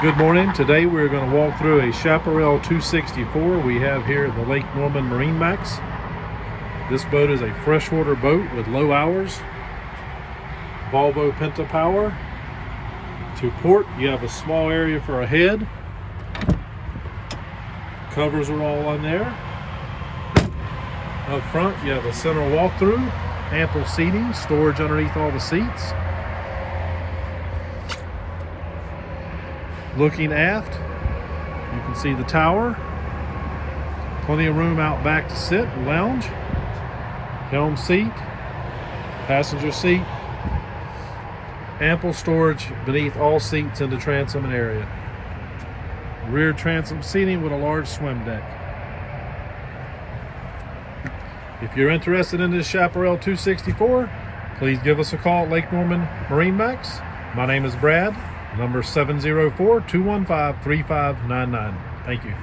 Good morning. Today we're going to walk through a Chaparral 264 we have here at the Lake Norman MarineMax. This boat is a freshwater boat with low hours, Volvo Penta power. To port, you have a small area for a head. Covers are all on there. Up front, you have a center walk-through, ample seating, storage underneath all the seats. Looking aft, you can see the tower. Plenty of room out back to sit and lounge. Helm seat, passenger seat. Ample storage beneath all seats in the transom area. Rear transom seating with a large swim deck. If you're interested in this Chaparral 264, please give us a call at Lake Norman MarineMax. My name is Brad. Number 704-215-3599. Thank you.